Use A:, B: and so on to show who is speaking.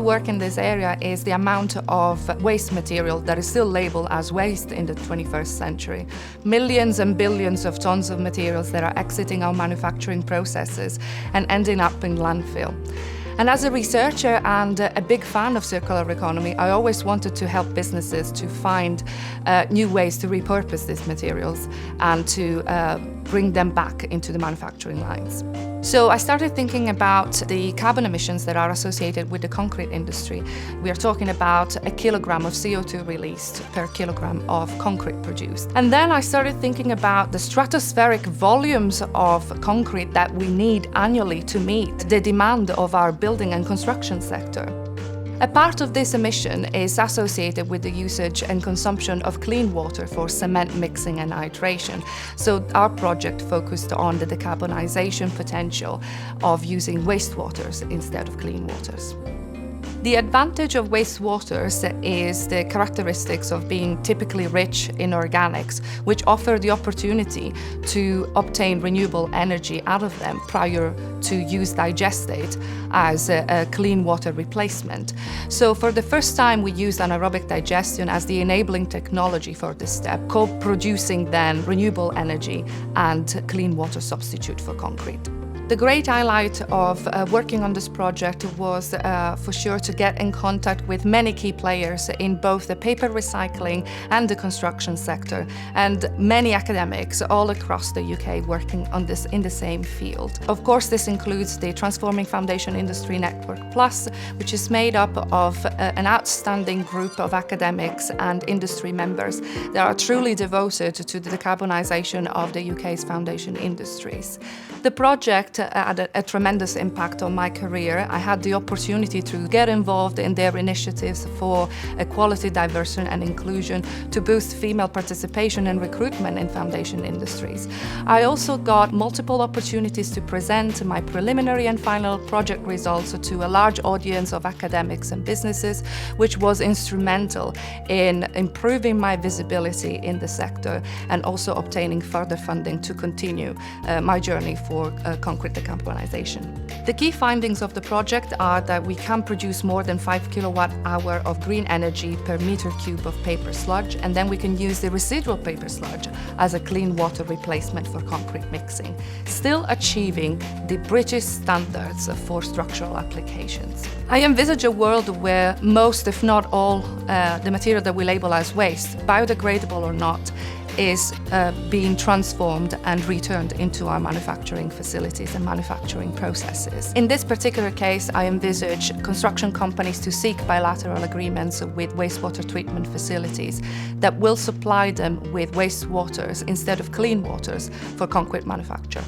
A: work in this area is the amount of waste material that is still labeled as waste in the 21st century. Millions and billions of tons of materials that are exiting our manufacturing processes and ending up in landfill. And as a researcher and a big fan of circular economy, I always wanted to help businesses to find new ways to repurpose these materials and to bring them back into the manufacturing lines. So I started thinking about the carbon emissions that are associated with the concrete industry. We are talking about a kilogram of CO2 released per kilogram of concrete produced. And then I started thinking about the stratospheric volumes of concrete that we need annually to meet the demand of our building and construction sector. A part of this emission is associated with the usage and consumption of clean water for cement mixing and hydration. So our project focused on the decarbonization potential of using wastewaters instead of clean waters. The advantage of wastewaters is the characteristics of being typically rich in organics, which offer the opportunity to obtain renewable energy out of them prior to use digestate as a clean water replacement. So for the first time, we used anaerobic digestion as the enabling technology for this step, co-producing then renewable energy and clean water substitute for concrete. The great highlight of working on this project was for sure to get in contact with many key players in both the paper recycling and the construction sector, and many academics all across the UK working on this in the same field. Of course, this includes the Transforming Foundation Industry Network Plus, which is made up of an outstanding group of academics and industry members that are truly devoted to the decarbonisation of the UK's foundation industries. The project had a tremendous impact on my career. I had the opportunity to get involved in their initiatives for equality, diversity and inclusion to boost female participation and recruitment in foundation industries. I also got multiple opportunities to present my preliminary and final project results to a large audience of academics and businesses, which was instrumental in improving my visibility in the sector and also obtaining further funding to continue my journey for concrete decarbonization. The key findings of the project are that we can produce more than 5 kilowatt-hour of green energy per meter cube of paper sludge, and then we can use the residual paper sludge as a clean water replacement for concrete mixing, still achieving the British standards for structural applications. I envisage a world where most, if not all, the material that we label as waste, biodegradable or not, is being transformed and returned into our manufacturing facilities and manufacturing processes. In this particular case, I envisage construction companies to seek bilateral agreements with wastewater treatment facilities that will supply them with wastewaters instead of clean waters for concrete manufacture.